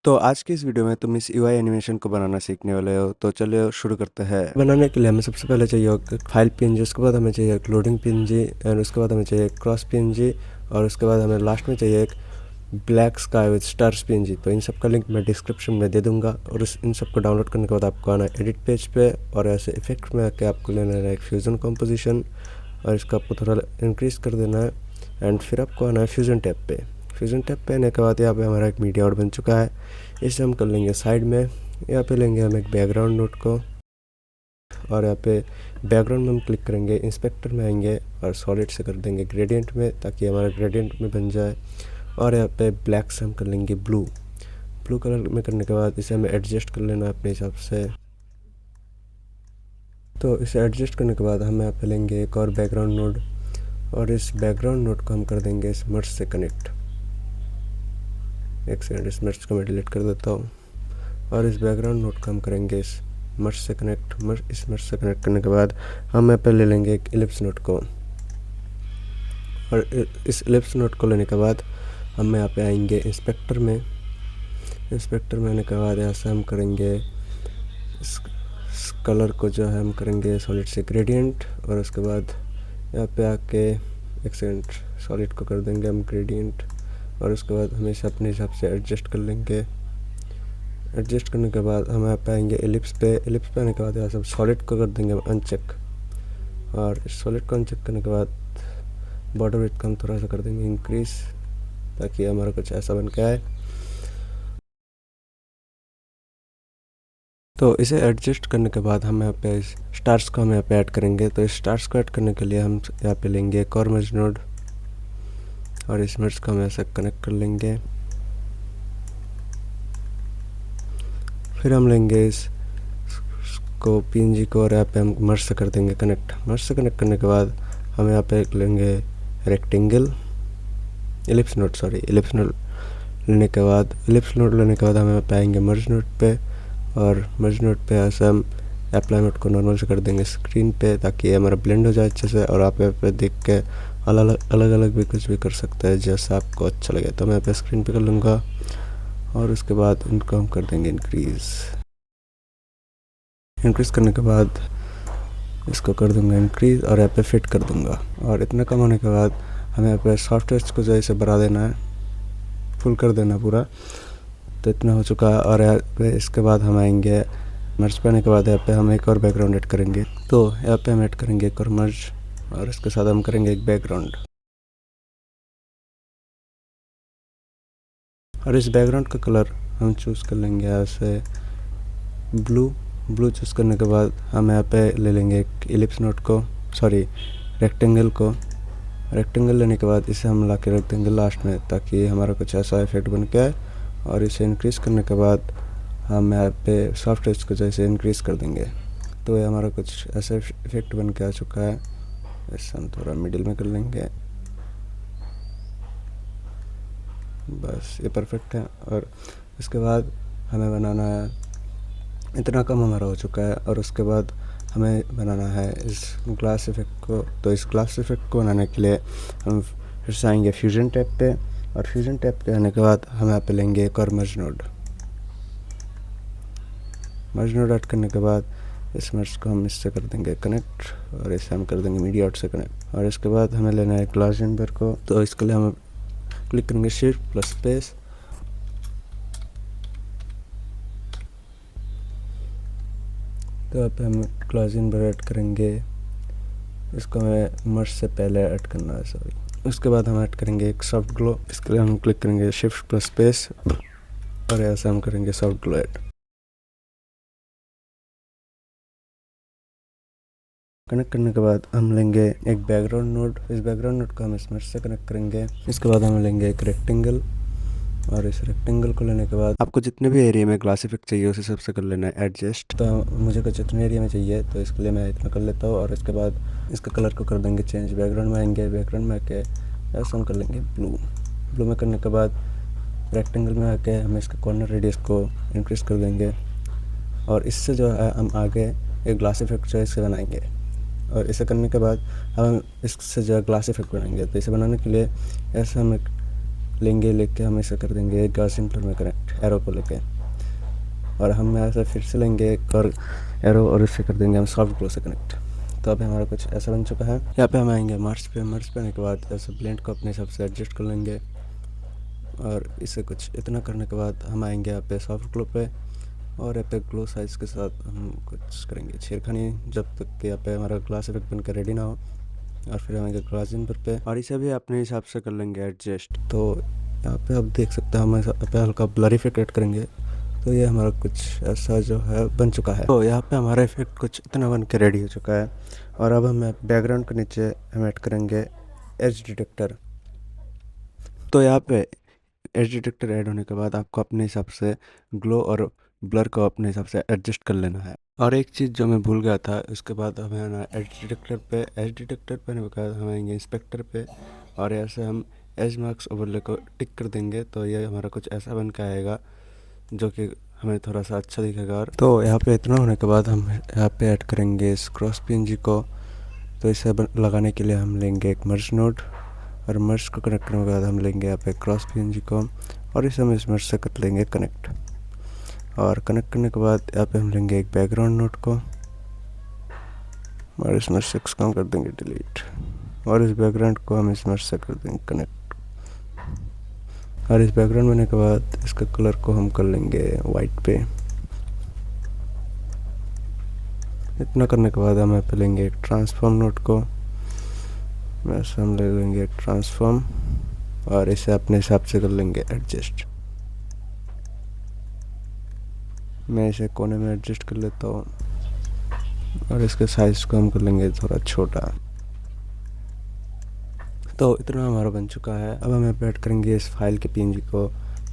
तो आज की इस वीडियो में तुम इस यूआई एनिमेशन को बनाना सीखने वाले हो, तो चलिए शुरू करते हैं। बनाने के लिए हमें सबसे पहले चाहिए होगा फाइल पीएनजी, उसके बाद हमें चाहिए एक लोडिंग पीएनजी, एंड उसके बाद हमें चाहिए एक क्रॉस पीएनजी, और उसके बाद हमें लास्ट में चाहिए एक black sky with stars PNG. तो इन सब का लिंक मैं डिस्क्रिप्शन में दे दूंगा, और इन सब को डाउनलोड करने के बाद आपको आना है एडिट पेज पे, और ऐसे इफेक्ट में आके आपको लेना है एक फ्यूजन कॉम्पोजिशन, और इसका आपको थोड़ा इंक्रीज कर देना है, एंड फिर आपको आना है फ्यूजन टैब पे। फ्यूजन टैब पे आने के बाद यहाँ पे हमारा एक मीडिया आउट बन चुका है। इसे हम कर लेंगे साइड में। यहाँ पे लेंगे हम एक बैकग्राउंड नोट को, और यहाँ पे बैकग्राउंड में हम क्लिक करेंगे, इंस्पेक्टर में आएंगे और सॉलिड से कर देंगे ग्रेडियंट में, ताकि हमारा ग्रेडियंट में बन जाए। और यहाँ पे ब्लैक से हम कर लेंगे ब्लू। ब्लू कलर में करने के बाद इसे हमें एडजस्ट कर लेना अपने हिसाब से। तो इसे एडजस्ट करने के बाद हम यहाँ पे लेंगे एक और बैकग्राउंड नोड, और इस बैकग्राउंड नोड को हम कर देंगे इस मर्ज से कनेक्ट। एक सेकंड, इस मर्ज को मैं डिलीट कर देता हूँ। और इस बैकग्राउंड नोड को हम करेंगे इस मर्ज से कनेक्ट। इस मर्ज से कनेक्ट करने के बाद हम यहाँ पे ले लेंगे एक इलिप्स नोड को, और इस इलिप्स नोड को लेने के बाद हम यहाँ पे आएंगे इंस्पेक्टर में। इंस्पेक्टर में आने के बाद यहाँ से हम करेंगे इस कलर को जो है हम करेंगे सॉलिड से ग्रेडियंट, और उसके बाद यहाँ पे आके एक सेकंड सॉलिड को कर देंगे हम ग्रेडियंट, और उसके बाद हम इसे अपने हिसाब से एडजस्ट कर लेंगे। एडजस्ट करने के बाद हम यहाँ पे आएंगे एलिप्स पे। एलिप्स पे आने के बाद यहाँ से सॉलिड को कर देंगे अनचेक, और इस सॉलिड को अनचेक करने के बाद बॉर्डर विड्थ को हम थोड़ा सा कर देंगे इंक्रीज, ताकि हमारा कुछ ऐसा बन के आए। तो इसे एडजस्ट करने के बाद हम यहाँ पे स्टार्स को हम यहाँ पे ऐड करेंगे। तो इस स्टार्स को ऐड करने के लिए हम यहाँ पे लेंगे एक और मर्ज नोड, और इस मर्ज को हम ऐसे कनेक्ट कर लेंगे। फिर हम लेंगे इस को पीएनजी को, और यहाँ पे हम मर्ज से कर देंगे कनेक्ट। मर्ज से कनेक्ट करने के बाद हम यहाँ पे लेंगे रेक्टेंगल इलिप्स नोड लेने के बाद हम यहाँ पे आएंगे मर्ज नोड पे, और मर्ज नोड पे ऐसे हम अप्लाई नोड को नॉर्मल से कर देंगे स्क्रीन पे, ताकि ये हमारा ब्लेंड हो जाए अच्छे से। और आप यहाँ पे देख के अलग अलग भी कुछ भी कर सकते हैं जैसा आपको अच्छा लगे। तो मैं यहाँ पे स्क्रीन पे कर लूँगा, और उसके बाद इनको हम कर देंगे इंक्रीज़ करने के बाद इसको कर दूंगा इंक्रीज़, और यहाँ पे फिट कर दूंगा। और इतना कम होने के बाद हमें यहाँ पे सॉफ्टवेयर को जो है इसे बढ़ा देना है, फुल कर देना पूरा। तो इतना हो चुका है। और यहाँ पे इसके बाद हम आएंगे मर्ज पे आने के बाद यहाँ पे हम एक और बैकग्राउंड ऐड करेंगे। तो यहाँ पे हम ऐड करेंगे एक और मर्ज, और इसके साथ हम करेंगे एक बैकग्राउंड। और इस बैकग्राउंड का कलर हम चूज़ कर लेंगे यहाँ से ब्लू चूज़ करने के बाद हम यहाँ पे ले लेंगे एक इलिप्स नोड को, रेक्टेंगल लेने के बाद इसे हम ला के रख देंगे लास्ट में, ताकि हमारा कुछ ऐसा इफेक्ट बन के आए। और इसे इंक्रीज़ करने के बाद हम यहाँ पे सॉफ्ट टच को जैसे इंक्रीज़ कर देंगे। तो ये हमारा कुछ ऐसा इफेक्ट बन के आ चुका है। इसे हम थोड़ा मिडिल में कर लेंगे, बस ये परफेक्ट है। और इसके बाद हमें बनाना है, इतना कम हमारा हो चुका है। और उसके बाद हमें बनाना है इस ग्लास इफेक्ट को। तो इस ग्लास इफेक्ट को बनाने के लिए हम फिर से आएंगे फ्यूजन टैब पे, और फ्यूजन टैब पे आने के बाद हम यहाँ पे लेंगे एक और मर्ज नोड ऐड करने के बाद इस मर्ज को हम इससे कर देंगे कनेक्ट, और इसे हम कर देंगे मीडिया आउट से कनेक्ट। और इसके बाद हमें लेना है गॉसियन ब्लर को। तो इसके लिए हम क्लिक करेंगे शिफ्ट प्लस स्पेस, तो यहाँ पे हम गॉसियन ब्लर ऐड करेंगे। इसको हमें मर्ज से पहले ऐड करना है, सॉरी। उसके बाद हम ऐड करेंगे एक सॉफ्ट ग्लो। इसके लिए हम क्लिक करेंगे शिफ्ट प्लस स्पेस, और ऐसे हम करेंगे सॉफ्ट ग्लो ऐड। कनेक्ट करने के बाद हम लेंगे एक बैकग्राउंड नोड। इस बैकग्राउंड नोड को हम इस मर्ज से कनेक्ट करेंगे। इसके बाद हम लेंगे एक रेक्टेंगल, और इस रेक्टेंगल को लेने के बाद आपको जितने भी एरिया में ग्लास इफेक्ट चाहिए उसे सबसे कर लेना है एडजस्ट। तो मुझे कुछ इतने एरिया में चाहिए, तो इसके लिए मैं इतना कर लेता हूँ। और इसके बाद इसका कलर को कर देंगे चेंज। बैकग्राउंड में आएंगे, बैकग्राउंड में आके ऐसा हम कर लेंगे ब्लू में करने के बाद रेक्टेंगल में आके हम इसके कॉर्नर रेडियस को इंक्रीज़ कर देंगे, और इससे जो है हम आगे एक ग्लास इफेक्ट जो है इसे बनाएंगे। और इसे करने के बाद हम इससे जो है ग्लास इफेक्ट बनाएंगे। तो इसे बनाने के लिए ऐसे हम एक लेके हम इसे कर देंगे गॉसियन ब्लर में कनेक्ट एरो को लेके, और हम ऐसा फिर से लेंगे एक और एरो और इससे कर देंगे हम सॉफ्ट ग्लो से कनेक्ट। तो अभी हमारा कुछ ऐसा बन चुका है। यहाँ पे हम आएंगे मर्ज पे आने के बाद ऐसे ब्लेंड को अपने हिसाब से एडजस्ट कर लेंगे, और इसे कुछ इतना करने के बाद हम आएंगे यहाँ पे सॉफ्ट ग्लो पे, और यहाँ पे ग्लो साइज के साथ हम कुछ करेंगे छेड़खानी जब तक कि यहाँ पे हमारा ग्लास इफेक्ट बनकर रेडी ना हो, और फिर हम आएंगे गॉसियन ब्लर पे और इसे भी अपने हिसाब से कर लेंगे एडजस्ट। तो यहाँ पे आप देख सकते हैं हम यहाँ पे हल्का ब्लर इफेक्ट ऐड करेंगे, तो ये हमारा कुछ ऐसा जो है बन चुका है। तो यहाँ पे हमारा इफेक्ट कुछ इतना बन के रेडी हो चुका है, और अब हम बैकग्राउंड के नीचे हम ऐड करेंगे एज डिटेक्टर। तो यहाँ पे एज डिटेक्टर ऐड होने के बाद आपको अपने हिसाब से ग्लो और ब्लर को अपने हिसाब से एडजस्ट कर लेना है। और एक चीज़ जो मैं भूल गया था, उसके बाद हमें आना एज डिटेक्टर पे आने के बाद हम आएंगे इंस्पेक्टर पे, और ऐसे हम एज मार्क्स ओवरले को टिक कर देंगे, तो ये हमारा कुछ ऐसा बन के आएगा जो कि हमें थोड़ा सा अच्छा दिखेगा। और तो यहाँ पे इतना होने के बाद हम यहाँ पे ऐड करेंगे इस क्रॉस पीएनजी को। तो इसे लगाने के लिए हम लेंगे एक मर्ज नोड, और मर्ज को कनेक्ट करने के बाद हम लेंगे यहाँ पे क्रॉस पीएनजी को, और इसे हम इस मर्ज से कर लेंगे कनेक्ट। और कनेक्ट करने के बाद यहाँ पे हम लेंगे एक बैकग्राउंड नोड को, और इस मर्ज से इसको हम कर देंगे डिलीट, और इस बैकग्राउंड को हम इस मर्ज से कर देंगे कनेक्ट। और इस बैकग्राउंड बनने के बाद इसका कलर को हम कर लेंगे वाइट पे। इतना करने के बाद हम यहाँ पे लेंगे एक ट्रांसफॉर्म नोड को, वैसे हम ले लेंगे एक ट्रांसफॉर्म, और इसे अपने हिसाब से कर लेंगे एडजस्ट। मैं इसे कोने में एडजस्ट कर लेता हूँ, और इसके साइज को हम कर लेंगे थोड़ा छोटा। तो इतना हमारा बन चुका है। अब हम यहाँ पे ऐड करेंगे इस फाइल के पीएनजी को।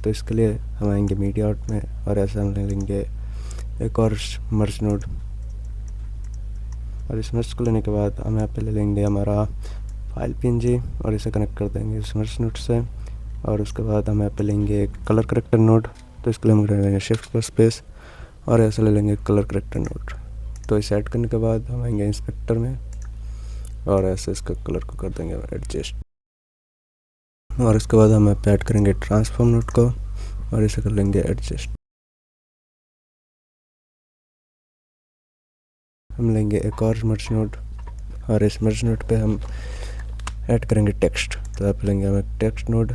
तो इसके लिए हम आएंगे मीडिया आउट में, और ऐसे हम ले लेंगे एक और मर्ज नोड, और इस मर्ज को लेने के बाद हम यहाँ पे ले लेंगे हमारा फाइल पीएनजी, और इसे कनेक्ट कर देंगे इस मर्ज नोड से। और उसके बाद हम यहाँ पे लेंगे एक कलर करेक्टर नोड, तो इसके लिए हम ले लेंगे शिफ्ट प्लस स्पेस, और ऐसे ले लेंगे कलर करेक्टर नोड। तो इसे ऐड करने के बाद हम आएंगे इंस्पेक्टर में, और ऐसे इसका कलर को कर देंगे एडजस्ट। और इसके बाद हम यहाँ पे ऐड करेंगे ट्रांसफॉर्म नोड को, और इसे कर लेंगे एडजस्ट। हम लेंगे एक और मर्ज नोड, और इस मर्ज नोड पे हम ऐड करेंगे टेक्स्ट। तो आप लेंगे हम एक टेक्स्ट नोड,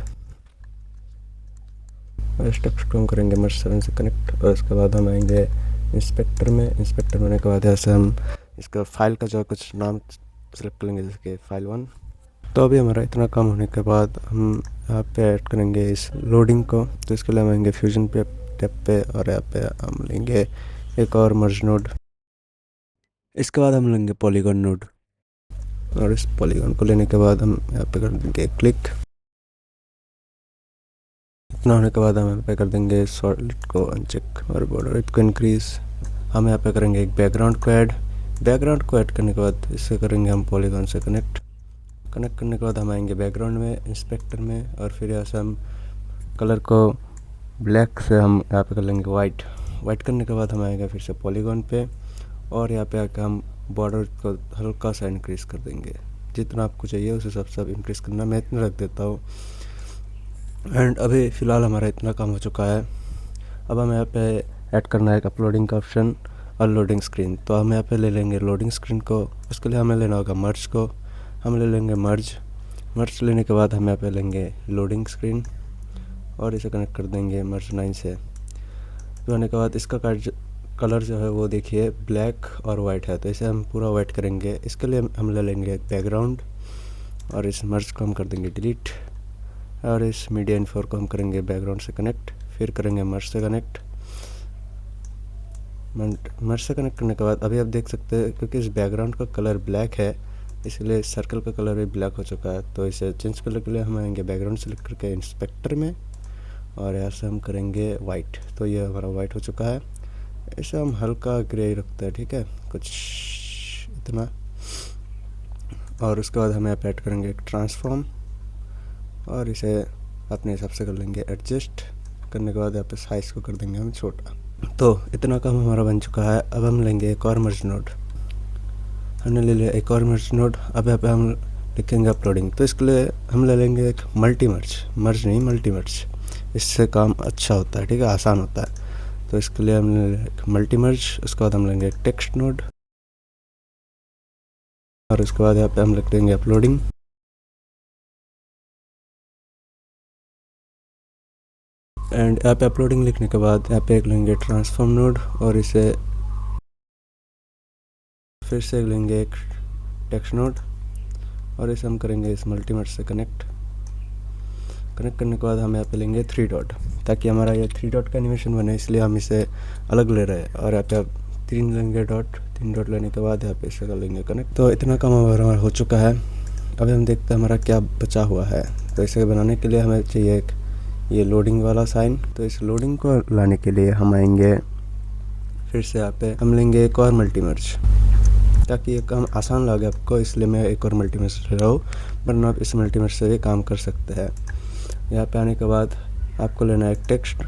और इस टेक्स्ट को हम करेंगे मर्ज 7 से कनेक्ट। और उसके बाद हम आएंगे इंस्पेक्टर में होने के बाद ऐसे हम इसका फाइल का जो कुछ नाम सेलेक्ट कर लेंगे, जैसे कि फाइल 1। तो अभी हमारा इतना काम होने के बाद हम यहाँ पे ऐड करेंगे इस लोडिंग को। तो इसके लिए हम आएंगे फ्यूजन पे टैब पे, और यहाँ पे हम लेंगे एक और मर्ज नोड। इसके बाद हम लेंगे पॉलीगॉन नोड, और इस पॉलीगॉन को लेने के बाद हम यहाँ पे कर देंगे क्लिक। इतना होने के बाद हम यहाँ पे कर देंगे सॉलिड को अनचेक, और बॉर्डर विड्थ को इंक्रीज। हम यहाँ पे करेंगे एक बैकग्राउंड को ऐड करने के बाद इसे करेंगे हम पॉलीगॉन से कनेक्ट करने के बाद हम आएंगे बैकग्राउंड में, इंस्पेक्टर में, और फिर यहाँ से हम कलर को ब्लैक से हम यहाँ पे कर लेंगे वाइट करने के बाद हम आएंगे फिर से पॉलीगॉन पे, और यहाँ पे आके हम बॉर्डर को हल्का सा इंक्रीज़ कर देंगे। जितना आपको चाहिए उस हिसाब से आप इंक्रीज़ करना, मैं इतना रख देता हूँ। एंड अभी फ़िलहाल हमारा इतना काम हो चुका है। अब हम यहाँ पे ऐड करना है एक अपलोडिंग का ऑप्शन और लोडिंग स्क्रीन। तो हम यहाँ पे ले लेंगे लोडिंग स्क्रीन को, उसके लिए हमें लेना होगा मर्ज को। हम ले लेंगे मर्ज लेने के बाद हम यहाँ पे लेंगे लोडिंग स्क्रीन, और इसे कनेक्ट कर देंगे मर्ज 9 से। तो होने के बाद इसका कलर जो है वो देखिए ब्लैक और वाइट है, तो इसे हम पूरा वाइट करेंगे। इसके लिए हम ले लेंगे एक बैकग्राउंड, और इस मर्ज को हम कर देंगे डिलीट, और इस मीडिया इन्फो को हम करेंगे बैकग्राउंड से कनेक्ट, फिर करेंगे मर्ज से कनेक्ट। मर्ज से कनेक्ट करने के बाद अभी आप देख सकते हैं क्योंकि इस बैकग्राउंड का कलर ब्लैक है, इसलिए सर्कल का कलर भी ब्लैक हो चुका है। तो इसे चेंज करने के लिए हम आएंगे बैकग्राउंड सेलेक्ट करके इंस्पेक्टर में, और यहाँ से हम करेंगे वाइट। तो ये हमारा वाइट हो चुका है। इसे हम हल्का ग्रे रखते हैं, ठीक है, कुछ इतना। और उसके बाद हम यहाँ पे ऐड करेंगे एक ट्रांसफॉर्म, और इसे अपने हिसाब से कर लेंगे एडजस्ट। करने के बाद यहाँ पे साइज़ को कर देंगे हम छोटा। तो इतना काम हमारा बन चुका है। अब हम लेंगे एक और मर्ज नोड, हमने ले लिया एक और मर्ज नोड। अब यहाँ पे हम लिखेंगे अपलोडिंग। तो इसके लिए हम ले लेंगे एक मल्टी मर्ज, इससे काम अच्छा होता है, ठीक है, आसान होता है। तो इसके लिए हम ले लेंगे एक मल्टी मर्ज, उसके बाद हम लेंगे एक टेक्स्ट नोड और उसके बाद यहाँ पे हम लिख देंगे अपलोडिंग। एंड यहाँ पे अपलोडिंग लिखने के बाद यहाँ पे एक लेंगे ट्रांसफॉर्म नोड और इसे फिर से लेंगे एक टेक्स्ट नोड और इसे हम करेंगे इस मल्टीमर्ज से कनेक्ट करने के बाद हम यहाँ पे लेंगे 3 डॉट, ताकि हमारा ये 3 डॉट का एनिमेशन बने, इसलिए हम इसे अलग ले रहे हैं। और यहाँ पे आप 3 लेंगे डॉट, 3 डॉट लेने के बाद यहाँ पे इसे कर लेंगे कनेक्ट। तो इतना काम हमारा हो चुका है। अभी हम देखते हैं हमारा क्या बचा हुआ है। तो इसे बनाने के लिए हमें चाहिए एक ये लोडिंग वाला साइन। तो इस लोडिंग को लाने के लिए हम आएंगे फिर से यहाँ पे हम लेंगे एक और मल्टीमर्ज, ताकि ये काम आसान लगे आपको, इसलिए मैं एक और मल्टीमर्ज ले रहा हूँ, वरना आप इस मल्टीमर्ज से भी काम कर सकते हैं। यहाँ पे आने के बाद आपको लेना है एक टेक्स्ट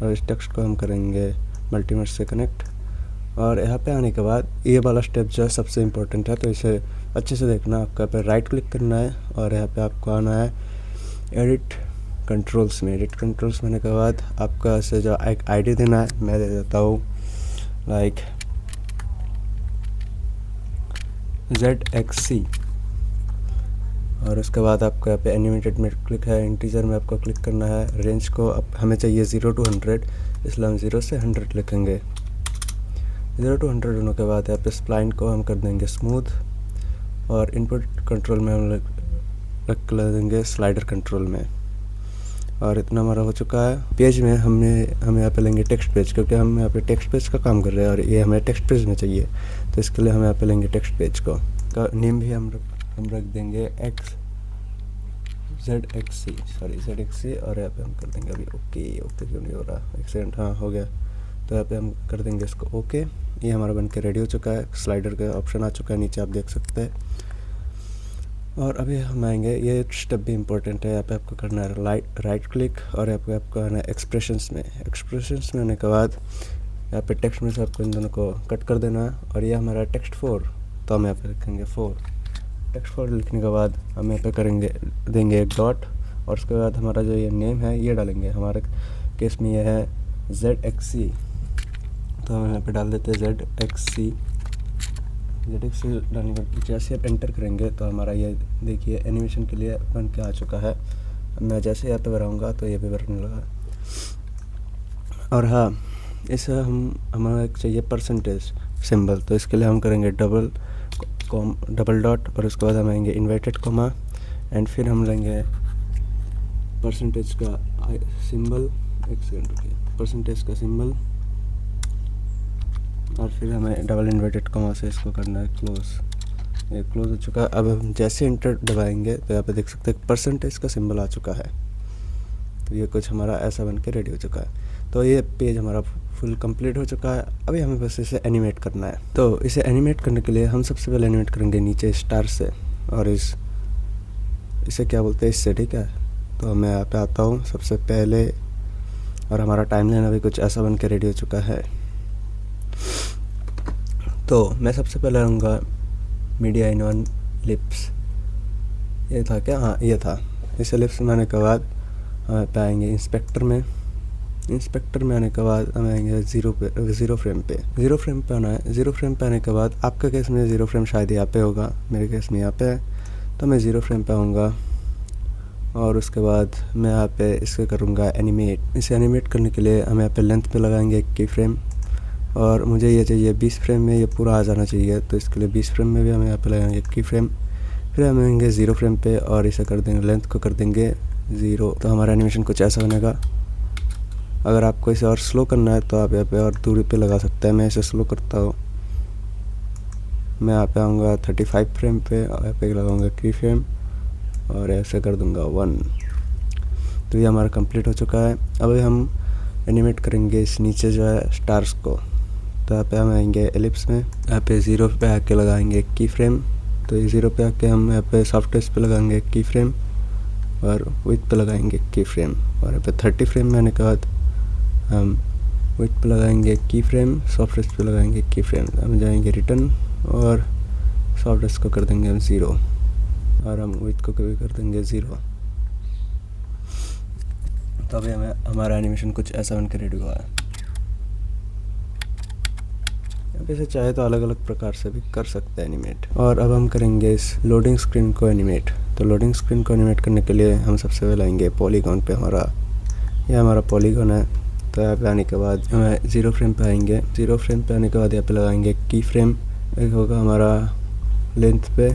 और इस टेक्स्ट को हम करेंगे मल्टीमर्ज से कनेक्ट। और यहाँ पे आने के बाद ये वाला स्टेप जो है सबसे इम्पोर्टेंट है, तो इसे अच्छे से देखना। आपको यहाँ पे राइट क्लिक करना है और यहाँ पे आपको आना है एडिट कंट्रोल्स में। एडिट कंट्रोल्स में आने के बाद आपको ऐसे जो एक आईडी देना है, मैं दे देता हूँ लाइक ZXC। और उसके बाद आपको यहाँ पे एनिमेटेड में क्लिक है, इंटीजर में आपको क्लिक करना है। रेंज को हमें चाहिए 0 to 100, इसलिए हम 0 से 100 लिखेंगे। 0 to 100 होने के बाद यहाँ पे स्प्लाइन को हम कर देंगे स्मूथ और इनपुट कंट्रोल में हम रख देंगे स्लाइडर कंट्रोल में। और इतना हमारा हो चुका है। पेज में हम यहाँ पे लेंगे टेक्स्ट पेज, क्योंकि हम यहाँ पे टेक्स्ट पेज का काम कर रहे हैं और ये हमें टेक्स्ट पेज में चाहिए। तो इसके लिए हम यहाँ पे लेंगे टेक्स्ट पेज को, का नेम भी हम रख देंगे ZXC और यहाँ पे हम कर देंगे अभी ओके क्यों नहीं हो रहा, एक सेकंड, हाँ हो गया। तो यहाँ पे हम कर देंगे इसको ओके। ये हमारा बन के रेडी हो चुका है। स्लाइडर का ऑप्शन आ चुका है नीचे, आप देख सकते हैं। और अभी हम आएंगे, ये स्टेप भी इम्पोर्टेंट है। यहाँ पे आपको करना है राइट क्लिक और यहाँ पे आपको आना है एक्सप्रेशंस में आने के बाद यहाँ पे टेक्स्ट में से आपको इन दोनों को कट कर देना है। और ये हमारा टेक्स्ट 4, तो हम यहाँ पे लिखेंगे 4। टेक्स्ट 4 लिखने के बाद हम यहाँ पे देंगे एक डॉट और उसके बाद हमारा जो ये नेम है ये डालेंगे। हमारे केस में ये है ZXC, तो हम यहाँ पे डाल देते हैं ZXC डालने के जैसे आप एंटर करेंगे तो हमारा ये देखिए एनिमेशन के लिए बन के आ चुका है। मैं जैसे यहाँ पे बढ़ाऊँगा तो ये भी बढ़ने लगा। और हाँ, इसे हमारा एक चाहिए परसेंटेज सिंबल, तो इसके लिए हम करेंगे डबल डॉट और उसके बाद हम आएंगे इन्वर्टेड कॉमा एंड फिर हम लेंगे परसेंटेज का सिंबल, एक सेकंड रुकिए, परसेंटेज का सिंबल और फिर हमें डबल इन्वर्टेड कॉमा से इसको करना है क्लोज। ये क्लोज हो चुका है। अब हम जैसे इंटर दबाएंगे तो यहाँ पे देख सकते हैं परसेंटेज का सिंबल आ चुका है। तो ये कुछ हमारा ऐसा बन के रेडी हो चुका है। तो ये पेज हमारा फुल कंप्लीट हो चुका है। अभी हमें बस इसे एनिमेट करना है। तो इसे एनिमेट करने के लिए हम सबसे पहले एनिमेट करेंगे नीचे स्टार से और इसे क्या बोलते हैं, इससे, ठीक है। तो मैं यहाँ पे आता हूँ सबसे पहले और हमारा टाइमलाइन अभी कुछ ऐसा बन के रेडी हो चुका है। तो मैं सबसे पहले रहूँगा मीडिया इन ऑन लिप्स, ये था क्या, हाँ ये था। इसे लिप्स में आने के बाद हम पे आएंगे इंस्पेक्टर में आने के बाद हम आएंगे ज़ीरो फ्रेम पे आना है। ज़ीरो फ्रेम पे आने के बाद आपका केस में ज़ीरो फ्रेम शायद यहाँ पे होगा, मेरे केस में यहाँ पे है, तो मैं ज़ीरो फ्रेम पे आऊँगा और उसके बाद मैं यहाँ पे इसके करूँगा एनिमेट। इसे एनिमेट करने के लिए हम यहाँ पे लेंथ पे लगाएंगे 1 की फ्रेम और मुझे ये चाहिए 20 फ्रेम में ये पूरा आ जाना चाहिए। तो इसके लिए 20 फ्रेम में भी हम यहाँ पे लगाएंगे 1 की फ्रेम, फिर हम आएंगे 0 फ्रेम पे और इसे कर देंगे, लेंथ को कर देंगे 0। तो हमारा एनिमेशन कुछ ऐसा बनेगा। अगर आपको इसे और स्लो करना है तो आप यहाँ पे और दूरी पे लगा सकते हैं। मैं इसे स्लो करता हूँ, मैं यहाँ पे आऊँगा 35 फ्रेम पे और यहाँ पे लगाऊँगा की फ्रेम और ऐसे कर दूँगा 1। तो ये हमारा कंप्लीट हो चुका है। अब हम एनिमेट करेंगे इस नीचे जो है स्टार्स को। तो यहाँ पे हम आएंगे एलिप्स में, यहाँ पे 0 पे आके लगाएंगे 1 की फ्रेम। तो ये 0 पे आके हम यहाँ पे सॉफ्टवेयर पे लगाएंगे 1 की फ्रेम और विथ पे लगाएंगे 1 की फ्रेम और यहाँ पे 30 फ्रेम में आने के बाद हम विथ पे लगाएंगे 1 की फ्रेम, सॉफ्टवेयर पे लगाएंगे 1 की फ्रेम। हम जाएंगे रिटर्न और सॉफ्टवेयर को कर देंगे हम 0। और हम विड्थ को कभी कर देंगे 0। तो अभी हमें हमारा एनिमेशन कुछ ऐसा बन के रेडी हुआ है। अब इसे चाहे तो अलग अलग प्रकार से भी कर सकते हैं एनिमेट। और अब हम करेंगे इस लोडिंग स्क्रीन को एनिमेट। तो लोडिंग स्क्रीन को एनिमेट करने के लिए हम सबसे पहले आएंगे पॉलीगॉन पे। यह हमारा पॉलीगॉन है। तो यहाँ पे आने के बाद हमें 0 फ्रेम पे आएंगे। 0 फ्रेम पे आने के बाद यहाँ पे लगाएंगे की फ्रेम। एक होगा हमारा लेंथ पे,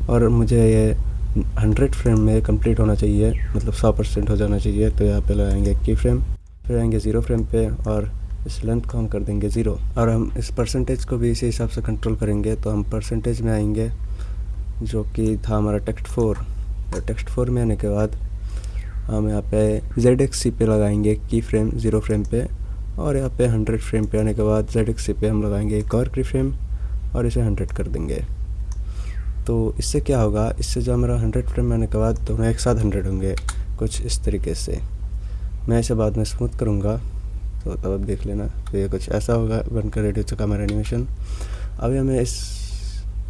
और मुझे ये 100 फ्रेम में कंप्लीट होना चाहिए, मतलब 100% हो जाना चाहिए। तो यहाँ पे लगाएंगे की फ्रेम, फिर आएंगे 0 फ्रेम पे और इस लेंथ को हम कर देंगे 0। और हम इस परसेंटेज को भी इसी हिसाब से कंट्रोल करेंगे। तो हम परसेंटेज में आएंगे, जो कि था हमारा टेक्स्ट 4। तो टेक्स्ट 4 में आने के बाद हम यहाँ पे ZXC पे लगाएंगे की फ्रेम 0 फ्रेम पे, और यहाँ पे 100 फ्रेम पे आने के बाद ZXC पे हम लगाएंगे एक और की फ्रेम और इसे 100 कर देंगे। तो इससे क्या होगा, इससे जो हमारा 100 फ्रेम में आने के बाद दोनों एक साथ 100 होंगे, कुछ इस तरीके से। मैं इसे बाद में स्मूथ करूँगा, तो तब आप देख लेना। तो ये कुछ ऐसा होगा, बनकर रेडी हो चुका हमारा एनिमेशन। अभी हमें इस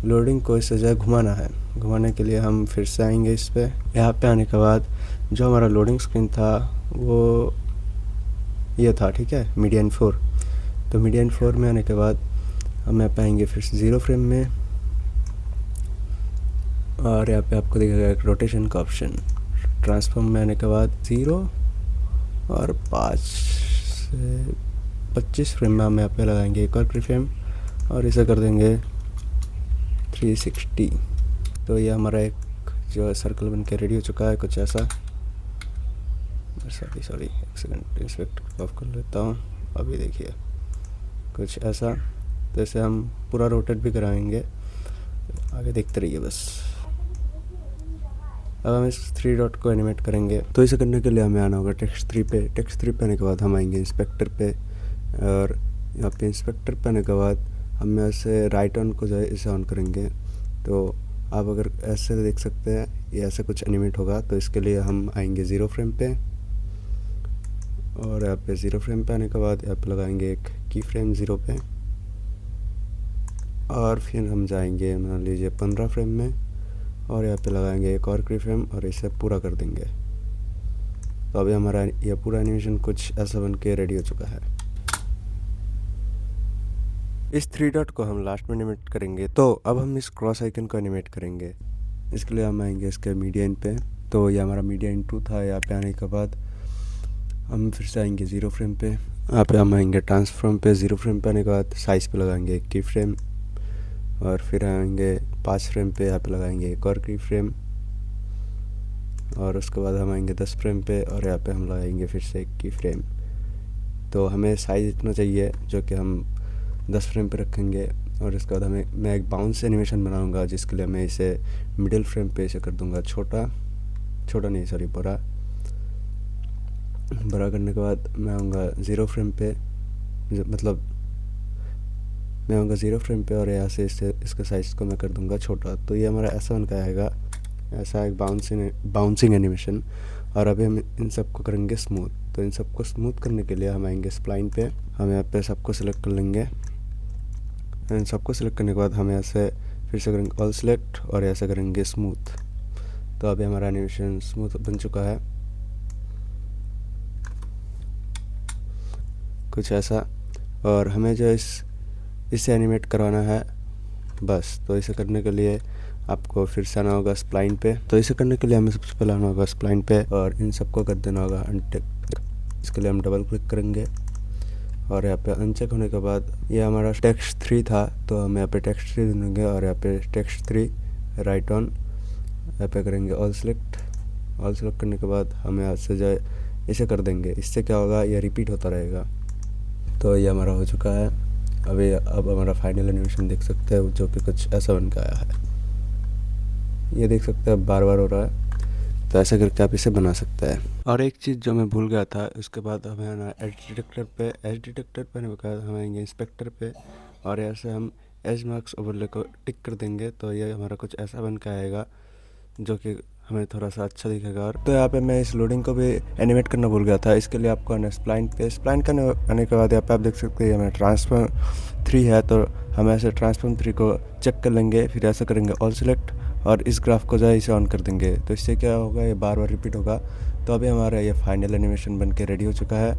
लोडिंग को इस जगह घुमाना है। घुमाने के लिए हम फिर से आएंगे इस पे। यहाँ पे आने के बाद जो हमारा लोडिंग स्क्रीन था वो ये था, ठीक है, मीडियन 4। तो मीडियन 4 में आने के बाद हम यहाँ पे आएंगे फिर से 0 फ्रेम में, और यहाँ पे आपको दिखेगा एक रोटेशन का ऑप्शन। ट्रांसफॉर्म में आने के बाद 0 और 5 से 25 फ्रेम में हम यहाँ पे लगाएंगे एक और प्री फ्रेम और इसे कर देंगे 360। तो ये हमारा एक जो सर्कल बन के रेडी हो चुका है, कुछ ऐसा। सॉरी एक सेकंड, इंस्पेक्ट ऑफ कर लेता हूँ। अभी देखिए कुछ ऐसा। तो इसे हम पूरा रोटेट भी कराएंगे, आगे देखते रहिए बस। अब हम इस 3 डॉट को एनिमेट करेंगे। तो इसे करने के लिए हमें आना होगा टेक्स्ट 3 पे। टेक्स्ट 3 पे आने के बाद हम आएंगे इंस्पेक्टर पे, और यहाँ पे इंस्पेक्टर पे आने के बाद हम ऐसे राइट ऑन को जो है इसे ऑन करेंगे। तो आप अगर ऐसे देख सकते हैं, ये ऐसे कुछ एनिमेट होगा। तो इसके लिए हम आएंगे 0 फ्रेम पे, और यहाँ पे 0 फ्रेम पे आने के बाद यहाँ पे लगाएंगे एक की फ्रेम 0 पे, और फिर हम जाएंगे मान लीजिए 15 फ्रेम में, और यहाँ पे लगाएंगे एक और की फ्रेम और इसे पूरा कर देंगे। तो अभी हमारा यह पूरा एनिमेशन कुछ ऐसा बन के रेडी हो चुका है। इस 3 डॉट को हम लास्ट में एनिमेट करेंगे। तो अब हम इस क्रॉस आइकन को एनिमेट करेंगे। इसके लिए हम आएंगे इसके मीडियन पे। तो ये हमारा मीडियन 2 था। यहाँ पे आने के बाद हम फिर से आएंगे 0 फ्रेम पे। यहाँ पे हम आएंगे ट्रांसफॉर्म पे। 0 फ्रेम पे आने के बाद साइज़ पे लगाएंगे एक की फ्रेम, और फिर आएंगे 5 फ्रेम पे, यहाँ पे लगाएंगे एक और की फ्रेम, और उसके बाद हम आएंगे 10 फ्रेम पे, और यहाँ पे हम लगाएंगे फिर से एक की फ्रेम। तो हमें साइज़ इतना चाहिए जो कि हम 10 फ्रेम पे रखेंगे। और इसके बाद मैं एक बाउंस एनिमेशन बनाऊंगा, जिसके लिए मैं इसे मिडिल फ्रेम पे इसे कर दूंगा बड़ा करने के बाद मैं आऊँगा 0 फ्रेम पे, मतलब मैं आऊँगा 0 फ्रेम पे, और यहाँ से इसके साइज़ को मैं कर दूंगा छोटा। तो ये हमारा ऐसा बन के आएगा, ऐसा एक बाउंसिंग एनिमेशन। और अभी हम इन सबको करेंगे स्मूथ। तो इन सबको स्मूथ करने के लिए हम आएंगे स्प्लाइन पे। हम यहाँ पे सबको सिलेक्ट कर लेंगे। इन सबको सिलेक्ट करने के बाद हम यहाँ से फिर से करेंगे ऑल सेलेक्ट, और ऐसा करेंगे स्मूथ। तो अभी हमारा एनिमेशन स्मूथ बन चुका है, कुछ ऐसा। और हमें जो इसे एनिमेट करवाना है बस। तो इसे करने के लिए आपको फिर से आना होगा स्प्लाइन पे। तो इसे करने के लिए हमें सबसे पहले आना होगा स्प्लाइन पे, और इन सबको कर देना होगा अनचेक। इसके लिए हम डबल क्लिक करेंगे, और यहाँ पे अनचेक होने के बाद ये हमारा टेक्स्ट 3 था। तो हम यहाँ पे टेक्स्ट 3 देंगे, और यहाँ पे टेक्स्ट 3 राइट ऑन, यहाँ पे करेंगे ऑल सेलेक्ट करने के बाद हम यहाँ से जो इसे कर देंगे। इससे क्या होगा, ये रिपीट होता रहेगा। तो ये हमारा हो चुका है। अब हमारा फाइनल एनिमेशन देख सकते हैं, जो कि कुछ ऐसा बन के आया है। ये देख सकते हैं बार बार हो रहा है। तो ऐसा करके आप इसे बना सकते हैं। और एक चीज़ जो मैं भूल गया था, उसके बाद हमें आना एज डिटेक्टर पे। एज डिटेक्टर पे आने के बाद हम आएंगे इंस्पेक्टर पे, और ऐसे हम एज मार्क्स ओवरले को टिक कर देंगे। तो ये हमारा कुछ ऐसा बन के आएगा, जो कि हमें थोड़ा सा अच्छा दिखेगा। और तो यहाँ पे मैं इस लोडिंग को भी एनिमेट करना भूल गया था। इसके लिए आपको आना स्प्लाइन पे। स्प्लाइन करने आने के बाद यहाँ पे आप देख सकते हैं हमें ट्रांसफॉर्म 3 है। तो हम ऐसे ट्रांसफॉर्म 3 को चेक कर लेंगे, फिर ऐसा करेंगे ऑल सेलेक्ट, और इस ग्राफ को जो है इसे ऑन कर देंगे तो इससे क्या होगा, ये बार बार रिपीट होगा। तो अभी हमारा ये फाइनल एनिमेशन बन के रेडी हो चुका है।